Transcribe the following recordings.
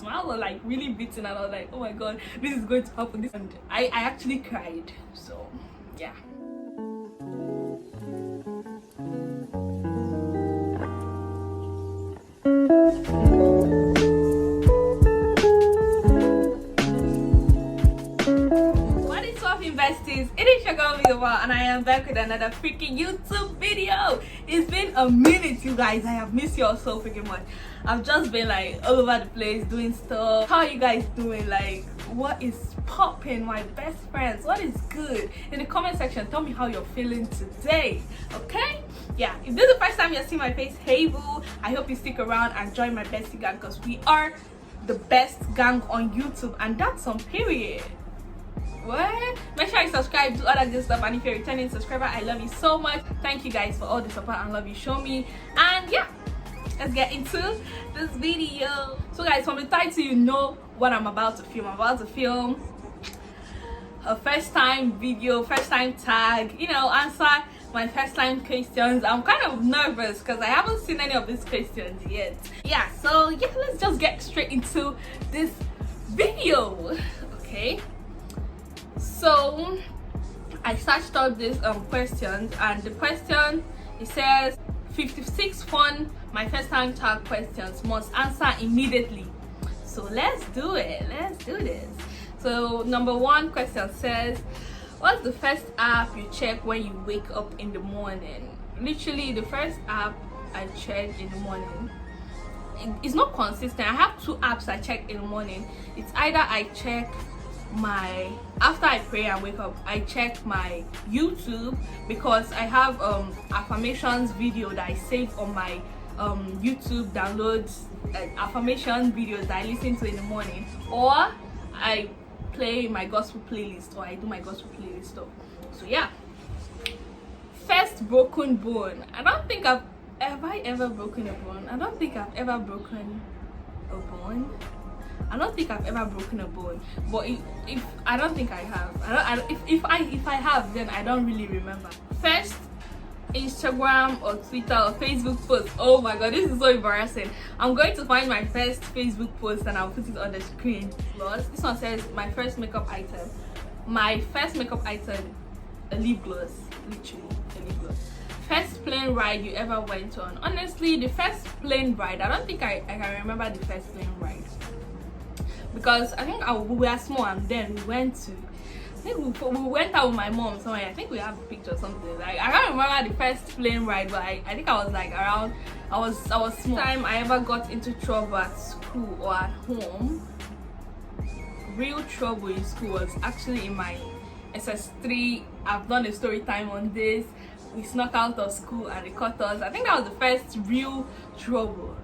My heart was like really beating, and I was like, oh my god, this is going to happen. And I actually cried. So yeah. Besties, it is your girl Yayy, and I am back with another freaking YouTube video. It's been a minute, you guys. I have missed you all so freaking much. I've just been like all over the place doing stuff. How are you guys doing? Like, what is popping, my best friends? What is good? In the comment section, tell me how you're feeling today. Okay? Yeah, if this is the first time you're seeing my face, hey boo, I hope you stick around and join my bestie gang, because we are the best gang on YouTube, and that's on period. What? Make sure you subscribe, do all that good stuff, and if you're a returning subscriber, I love you so much. Thank you guys for all the support and love you show me. And yeah, let's get into this video. So guys, from the title you know what I'm about to film. I'm about to film a first time video, first time tag, you know, answer my first time questions. I'm kind of nervous because I haven't seen any of these questions yet. Yeah, so yeah, let's just get straight into this video. Okay, so I searched up these questions, and the question, it says 56 fun my first time tag questions must answer immediately. So let's do it. Let's do this. So number one question says, what's the first app you check when you wake up in the morning? Literally the first app I check in the morning, it's not consistent. I have two apps I check in the morning. It's either I check my, after I pray and wake up, I check my YouTube, because I have affirmations video that I save on my YouTube downloads, affirmation videos that I listen to in the morning, or I play my gospel playlist, or I do my gospel playlist stuff. So yeah. First broken bone. I don't think I've ever broken a bone. I don't think I've ever broken a bone. I don't think I've ever broken a bone, but if I don't think I have. If I have, then I don't really remember. First Instagram or Twitter or Facebook post. Oh my god, this is so embarrassing. I'm going to find my first Facebook post and I'll put it on the screen. This one says my first makeup item. My first makeup item, a lip gloss. Literally a lip gloss. First plane ride you ever went on. Honestly, the first plane ride, I don't think I can remember the first plane ride, because I think we were small, and then we went to, I think we went out with my mom somewhere. I think we have a picture or something. Like, I can't remember the first plane ride, but I think I was like around, I was small. Time I ever got into trouble at school or at home, real trouble in school, was actually in my SS3. I've done a story time on this. We snuck out of school and they caught us. I think that was the first real trouble,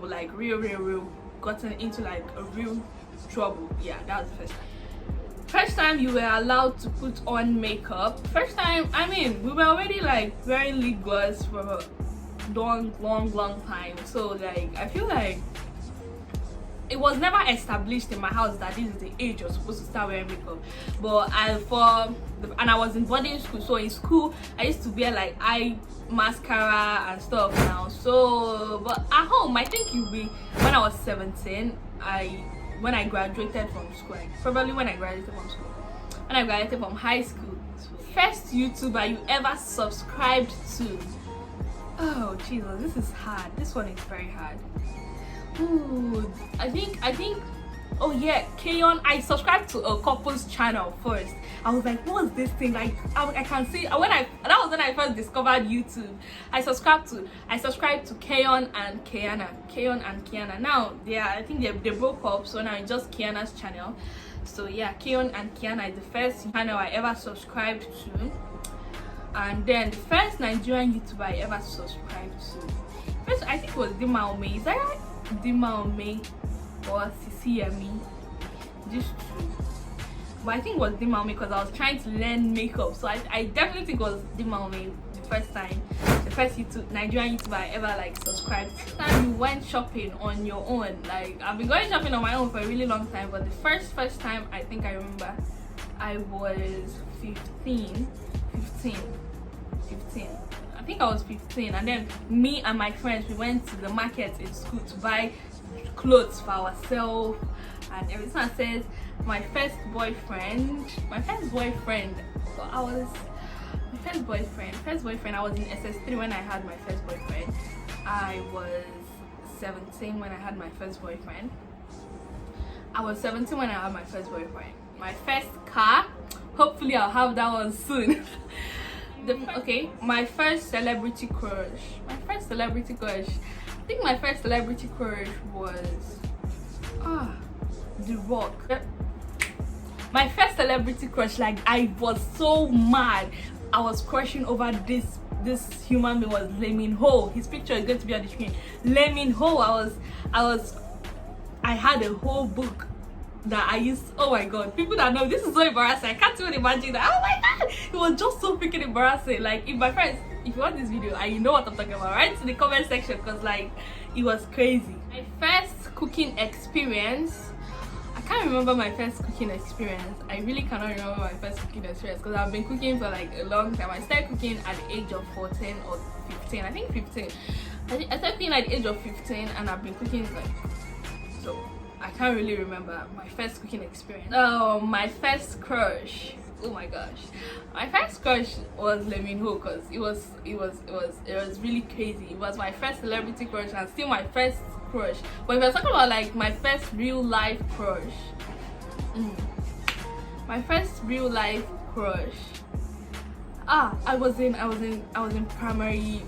like real gotten into like a real trouble. Yeah, that was the first time. First time you were allowed to put on makeup. First time, I mean, we were already like wearing lip gloss for a long time, so like I feel like it was never established in my house that this is the age you're supposed to start wearing makeup. But and I was in boarding school, so in school I used to wear like eye mascara and stuff now. So but at home, I think you'll be when I was 17, when I graduated from school, probably when I graduated from high school. First YouTuber you ever subscribed to. Oh Jesus, this is hard. This one is very hard. Ooh, I think oh yeah, Kayon. I subscribed to a couple's channel first. I was like, what's this thing? Like I can see that was when I first discovered YouTube. I subscribed to Kayon and Kiana. Now I think they broke up, so now it's just Kiana's channel. So yeah, Kayon and Kiana is the first channel I ever subscribed to. And then the first Nigerian YouTuber I ever subscribed to, first I think it was Dimaome. Is that right? Dimaome or Sisiyemi, these two. But I think it was Dimaome because I was trying to learn makeup, so I definitely think it was Dimaome the first Nigerian YouTuber I ever like subscribed to. Time you went shopping on your own. Like, I've been going shopping on my own for a really long time, but the first time I think I remember, I was 15. I think I was 15, and then me and my friends, we went to the market in school to buy clothes for ourselves and everything. I says my first boyfriend. So I was my first boyfriend. I was in SS3 when I had my first boyfriend. I was 17 when I had my first boyfriend. My first car, hopefully I'll have that one soon. Okay, my first celebrity crush. I think my first celebrity crush was The Rock. My first celebrity crush, like, I was so mad. I was crushing over this human being was Lee Min Ho. His picture is going to be on the screen. Lee Min Ho. I had a whole book that I used. Oh my god, people that know, this is so embarrassing. I can't even imagine that. Oh my god, it was just so freaking embarrassing. Like, if my friends, if you want this video and you know what I'm talking about, write in the comment section, because like, it was crazy. My first cooking experience, I can't remember my first cooking experience. I really cannot remember my first cooking experience because I've been cooking for like a long time. I started cooking at the age of 14 or 15. I think 15. I started cooking at the age of 15 and I've been cooking like, so I can't really remember my first cooking experience. Oh, my first crush. Oh my gosh, my first crush was Lee Min Ho, because it was really crazy. It was my first celebrity crush and still my first crush. But if I talk about like my first real life crush, my first real life crush, I was in primary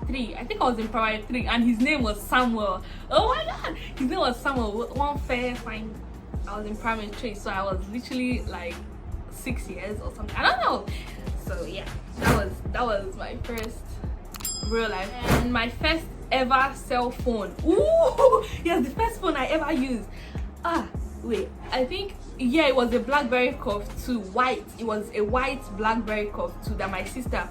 3. I think I was in primary 3 and his name was Samuel. Oh my god, his name was Samuel. One fair fine. I was in primary 3, so I was literally like 6 years or something, I don't know. So yeah, that was my first real life. And my first ever cell phone. Ooh, yes, the first phone I ever used. Wait, I think, yeah, it was a BlackBerry Curve 2, white. It was a white BlackBerry Curve 2 that my sister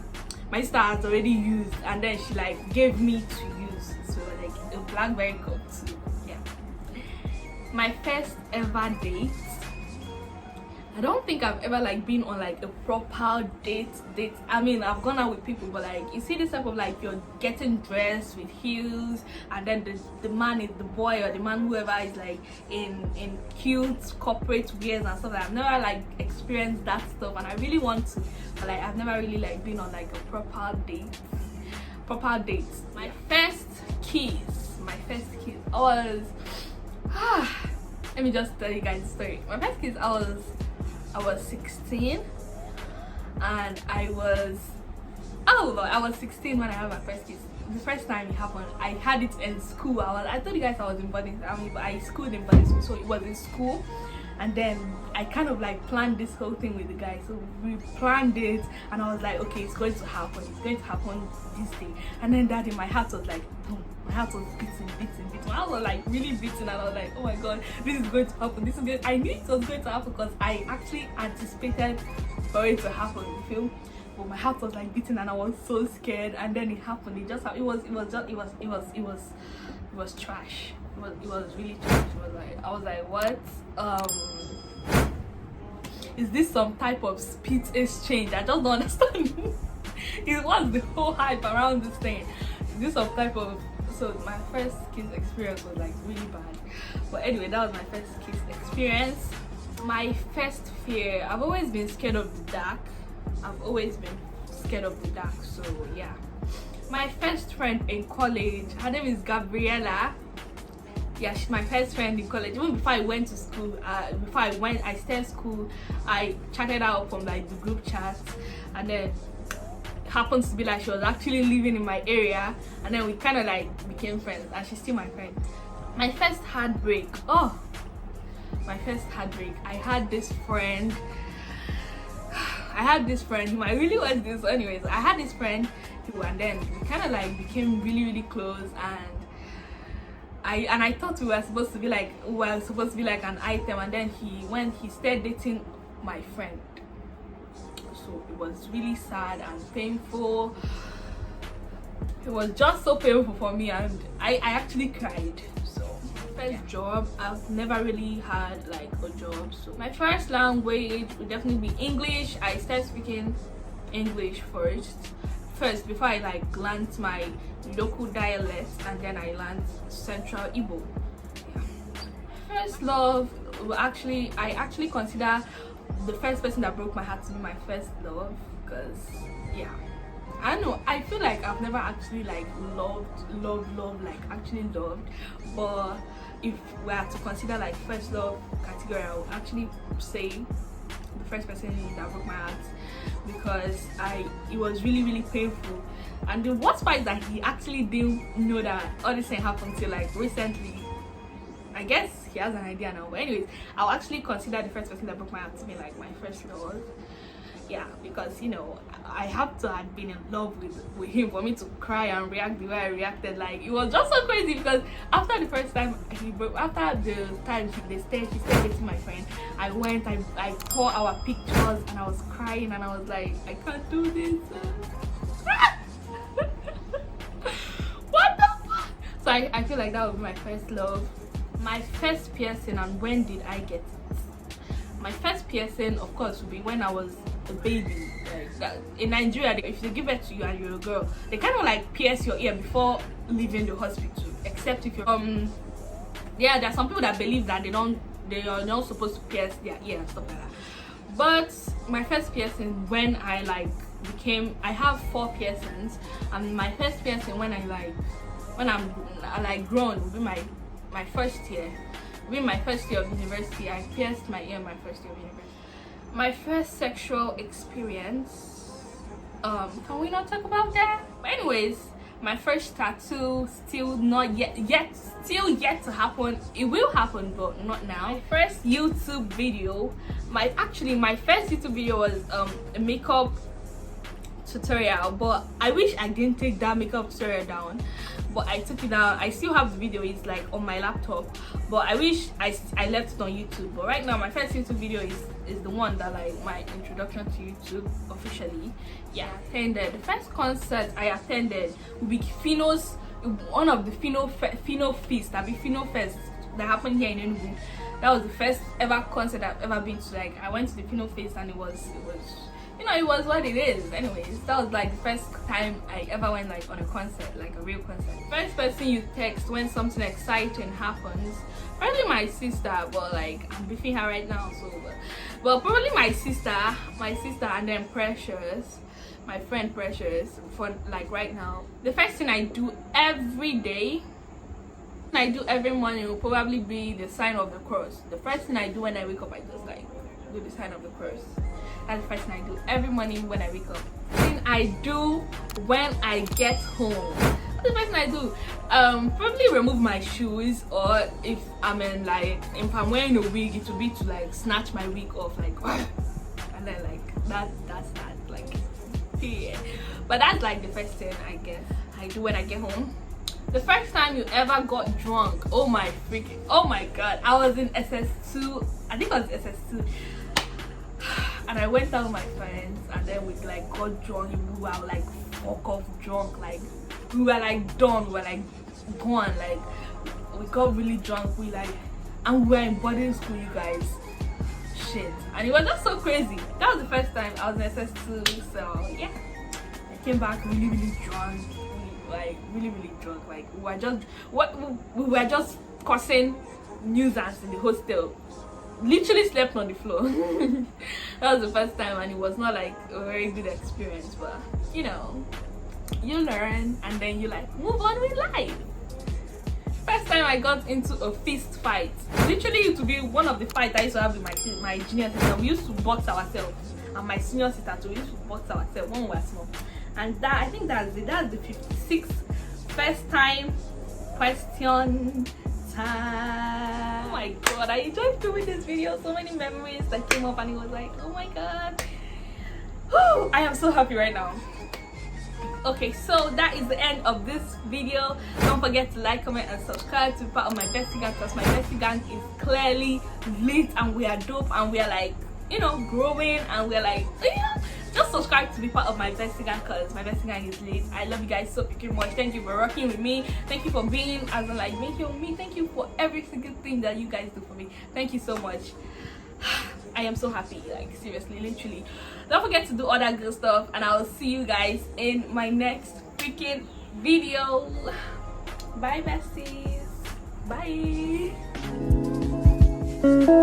has already used, and then she like gave me to use. So like a BlackBerry Curve 2. Yeah. My first ever date, I don't think I've ever like been on like a proper date. I mean, I've gone out with people, but like, you see this type of like, you're getting dressed with heels and then the man is the boy or the man, whoever, is like in cute corporate wears and stuff. I've never like experienced that stuff and I really want to, but like I've never really like been on like a proper date. My first kiss was let me just tell you guys the story. My first kiss, I was 16 and I was 16 when I had my first kiss. The first time it happened, I had it in school. I told you guys I was in boarding, but I schooled in boarding school, so it was in school. And then I kind of like planned this whole thing with the guy. So we planned it and I was like, okay, it's going to happen this day. And then that day my heart was like boom. My heart was beating. I was like really beating and I was like, oh my god, this is going to happen. I knew it was going to happen because I actually anticipated for it to happen, you feel? But my heart was like beating and I was so scared, and then it happened. It was trash. It was really trash. I was like, what? Is this some type of speech exchange? I just don't understand. It was the whole hype around this thing. Is this some type of... So my first kiss experience was like really bad. But anyway, that was my first kiss experience. My first fear, I've always been scared of the dark. So yeah. My first friend in college, her name is Gabriella. Yeah, she's my first friend in college. Even before I went to school, I started school, I chatted her up from like the group chat, and then it happens to be like she was actually living in my area, and then we kind of like became friends, and she's still my friend. My first heartbreak. My first heartbreak. I had this friend. He might really watch this. Anyways, I had this friend, and then we kind of like became really close, and I thought we were supposed to be like an item, and then he started dating my friend. So it was really sad and painful. It was just so painful for me, and I actually cried. So first job, I've never really had like a job. So my first language would definitely be English. I started speaking English first before I like learned my local dialect, and then I learned Central Igbo. first love, I actually consider the first person that broke my heart to be my first love, because yeah, I don't know, I feel like I've never actually like loved like actually loved. But if we are to consider like first love category, I would actually say the first person that broke my heart, because it was really painful. And the worst part is that he actually didn't know that all this thing happened till like recently. I guess he has an idea now, but anyways, I'll actually consider the first person that broke my heart to be like my first love. Yeah, because you know, I have to have been in love with him for me to cry and react the way I reacted. Like, it was just so crazy, because after the first time after the time she stayed dating my friend, I went, I tore our pictures and I was crying and I was like, I can't do this. What the fuck? So I feel like that would be my first love. My first piercing, and when did I get it? My first piercing, of course, would be when I was a baby. Like that. In Nigeria, if they give it to you and you're a girl, they kind of like pierce your ear before leaving the hospital. Except if you're yeah, there are some people that believe that they are not supposed to pierce their ear and stuff like that. But my first piercing, when I I have 4 piercings, and my first piercing when I'm grown will be my first year. Will be my first year of university. I pierced my ear my first year of university. My first sexual experience, can we not talk about that? But anyways, my first tattoo, still yet to happen. It will happen, but not now. My first YouTube video, my first YouTube video was a makeup tutorial, but I wish I didn't take that makeup tutorial down, but I took it down. I still have the video, it's like on my laptop, but I wish I left it on YouTube. But right now my first YouTube video is the one that like my introduction to YouTube officially. Yeah, attended the first concert I attended would be Fino's, one of the Fino Feast, that be Fino Fest that happened here in Enugu. That was the first ever concert I've ever been to. Like, I went to the Fino Feast and it was you know, it was what it is. Anyways, that was like the first time I ever went like on a concert, like a real concert. First person you text when something exciting happens, probably my sister, but like I'm beefing her right now, so but probably my sister, and then Precious, my friend Precious. For like right now, the first thing I do every day, I do every morning, will probably be the sign of the cross. The first thing I do when I wake up, I just like do the sign of the cross. That's the first thing I do every morning when I wake up. Thing I do when I get home. That's the first thing I do. Probably remove my shoes, or if I'm wearing a wig, it will be to like snatch my wig off, like, and then like that's that, like, period. But that's like the first thing I guess I do when I get home. The first time you ever got drunk, oh my god, I was in SS2, I think I was SS2, and I went out with my friends, and then we like got drunk. We were like fuck off drunk, like we were like done, we were like gone, like we got really drunk, and we were in boarding school, you guys. Shit, and it was just so crazy. That was the first time I was in SS2, so yeah, I came back really drunk, like really drunk. Like we were just cussing nuisance in the hostel. Literally slept on the floor. That was the first time, and it was not like a very good experience, but you know, you learn and then you like move on with life. First time I got into a fist fight, literally it would be one of the fights I used to have with my junior sister. We used to box ourselves, and my senior sister too. We used to box ourselves when we were small. And that, I think that's the 56th first time question time. Oh my god, I enjoyed doing this video. So many memories that came up, and it was like, oh my god. Whew, I am so happy right now. Okay, so that is the end of this video. Don't forget to like, comment, and subscribe to be part of my bestie gang, because my bestie gang is clearly lit, and we are dope, and we are like, you know, growing, and we're like, you know, just subscribe to be part of my bestie gang, because my bestie gang is lit. I love you guys so freaking much. Thank you for rocking with me. Thank you for being as in like making with me. Thank you for every single thing that you guys do for me. Thank you so much. I am so happy, like seriously, literally. Don't forget to do all that good stuff, and I will see you guys in my next freaking video. Bye besties. Bye. bye.